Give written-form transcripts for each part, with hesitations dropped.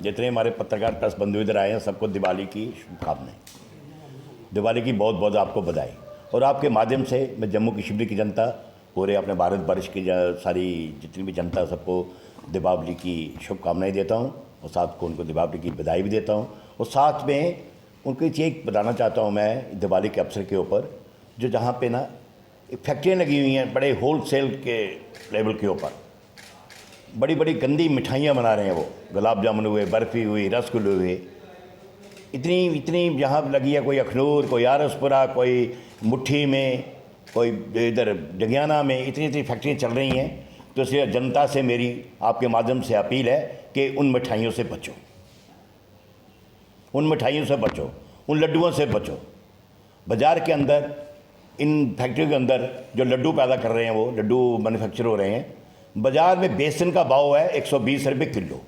जितने हमारे पत्रकार प्रेस बंधु इधर आए हैं सबको दिवाली की शुभकामनाएं, दिवाली की बहुत बहुत आपको बधाई। और आपके माध्यम से मैं जम्मू कश्मीर की जनता, पूरे अपने भारतवर्ष की सारी जितनी भी जनता, सबको दीपावली की शुभकामनाएं देता हूं और साथ को उनको दीपावली की बधाई भी देता हूं। और साथ में उनको ये चीज़ बताना चाहता हूं मैं दिवाली के अवसर के ऊपर, जो जहाँ पे ना फैक्ट्रियाँ लगी हुई हैं बड़े होल सेल के लेवल के ऊपर, बड़ी बड़ी गंदी मिठाइयाँ बना रहे हैं वो, गुलाब जामुन हुए, बर्फ़ी हुई, रसगुल्ले हुए, इतनी इतनी यहाँ लगी है, कोई अखनूर, कोई आरसपुरा, कोई मुट्ठी में, कोई इधर जगियाना में, इतनी इतनी फैक्ट्रियाँ चल रही हैं। तो इसलिए जनता से मेरी आपके माध्यम से अपील है कि उन मिठाइयों से बचो, उन मिठाइयों से बचो, उन लड्डुओं से बचो। बाज़ार के अंदर इन फैक्ट्रियों के अंदर जो लड्डू पैदा कर रहे हैं, वो लड्डू मैन्युफैक्चर हो रहे हैं, बाज़ार में बेसन का भाव है 120 रुपये किलो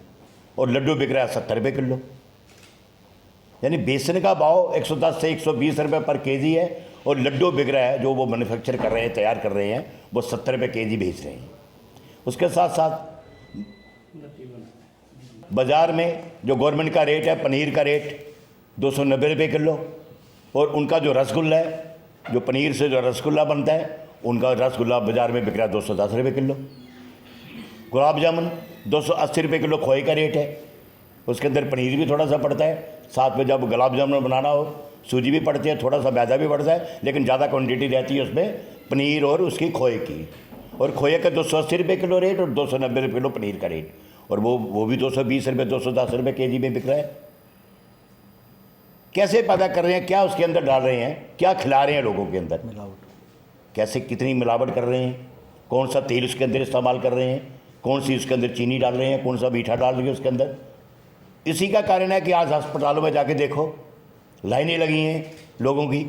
और लड्डू बिक रहा है 70 रुपये किलो। यानी बेसन का भाव 110 से 120 रुपये पर केजी है और लड्डू बिक रहा है, जो वो मैन्युफैक्चर कर रहे हैं, तैयार कर रहे हैं, वो 70 रुपये केजी बेच रहे हैं। उसके साथ साथ बाज़ार में जो गवर्नमेंट का रेट है, पनीर का रेट 290 रुपये किलो, और उनका जो रसगुल्ला है, जो पनीर से जो रसगुल्ला बनता है, उनका रसगुल्ला बाज़ार में बिक रहा है 210 रुपये किलो। गुलाब जामुन 280 रुपये किलो खोए का रेट है, उसके अंदर पनीर भी थोड़ा सा पड़ता है, साथ में जब गुलाब जामुन बनाना हो सूजी भी पड़ती है, थोड़ा सा मैदा भी पड़ता है, लेकिन ज़्यादा क्वांटिटी रहती है उसमें पनीर और उसकी खोए की। और खोए का 280 रुपये किलो रेट और 290 रुपये किलो पनीर का रेट, और वो भी 220 रुपये 210 रुपये केजी में बिक रहा है। कैसे पैदा कर रहे हैं, क्या उसके अंदर डाल रहे हैं, क्या खिला रहे हैं लोगों के अंदर, कैसे कितनी मिलावट कर रहे हैं, कौन सा तेल उसके अंदर इस्तेमाल कर रहे हैं, कौन सी उसके अंदर चीनी डाल रहे हैं, कौन सा मीठा डाल रहे हैं उसके अंदर। इसी का कारण है कि आज अस्पतालों में जाके देखो, लाइनें लगी हैं लोगों की,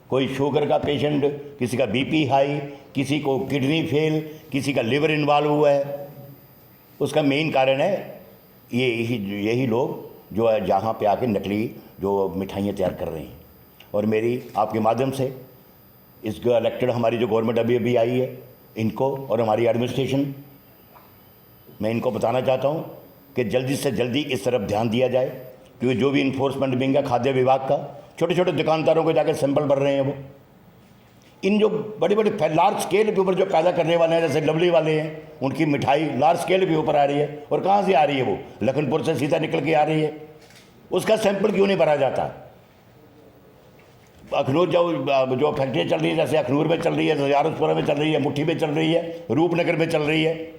कोई शुगर का पेशेंट, किसी का बीपी हाई, किसी को किडनी फेल, किसी का लिवर इन्वॉल्व हुआ है। उसका मेन कारण है यही लोग जो है जहाँ पे आके नकली जो मिठाइयाँ तैयार कर रहे हैं। और मेरी आपके माध्यम से इस इलेक्टेड हमारी जो गवर्नमेंट अभी आई है, इनको और हमारी एडमिनिस्ट्रेशन, मैं इनको बताना चाहता हूँ कि जल्दी से जल्दी इस तरफ ध्यान दिया जाए, क्योंकि जो भी इन्फोर्समेंट विंग है खाद्य विभाग का, छोटे छोटे दुकानदारों को जाकर सैंपल भर रहे हैं वो। इन जो बड़े बड़े लार्ज स्केल के ऊपर जो पैदा करने वाले हैं, जैसे लवली वाले हैं, उनकी मिठाई लार्ज स्केल के ऊपर आ रही है। और कहाँ से आ रही है वो? लखनपुर से सीधा निकल के आ रही है। उसका सैंपल क्यों नहीं भरा जाता? अखनूर जो फैक्ट्रियाँ चल रही है, जैसे अखनूर में चल रही है, जैसे आरसपुरा में चल रही है, मुट्ठी में चल रही है, रूपनगर में चल रही है,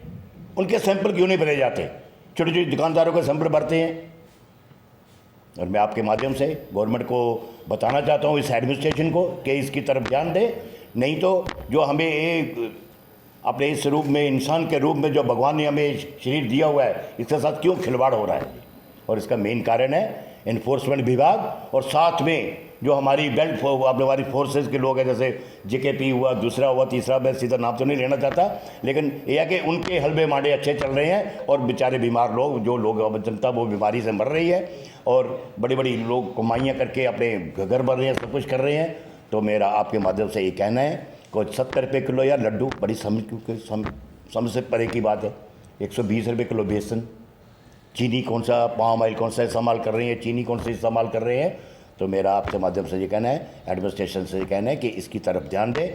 उनके सैंपल क्यों नहीं भरे जाते? छोटे छोटे दुकानदारों के सैंपल भरते हैं। और मैं आपके माध्यम से गवर्नमेंट को बताना चाहता हूँ, इस एडमिनिस्ट्रेशन को, कि इसकी तरफ ध्यान दे। नहीं तो जो हमें एक अपने इस रूप में, इंसान के रूप में जो भगवान ने हमें शरीर दिया हुआ है, इसके साथ क्यों खिलवाड़ हो रहा है? और इसका मेन कारण है इन्फोर्समेंट विभाग, और साथ में जो हमारी बेल्ट अपने हमारी फोर्सेस के लोग हैं, जैसे जेकेपी हुआ, दूसरा हुआ, तीसरा, मैं सीधा नाम तो नहीं लेना चाहता, लेकिन यह है कि उनके हलबे मांडे अच्छे चल रहे हैं और बेचारे बीमार लोग, जो लोग जनता वो बीमारी से मर रही है, और बड़ी बड़ी लोग कमाइयाँ करके अपने घर भर रहे हैं, सब कुछ कर रहे हैं। तो मेरा आपके माध्यम से ये कहना है कि 70 रुपये किलो या लड्डू बड़ी समझ से परे की बात है। 120 रुपये किलो बेसन, चीनी कौन सा, पाम ऑयल कौन सा इस्तेमाल कर रहे हैं, चीनी कौन सा इस्तेमाल कर रहे हैं। तो मेरा आपके माध्यम से ये कहना है, एडमिनिस्ट्रेशन से ये कहना है कि इसकी तरफ ध्यान दें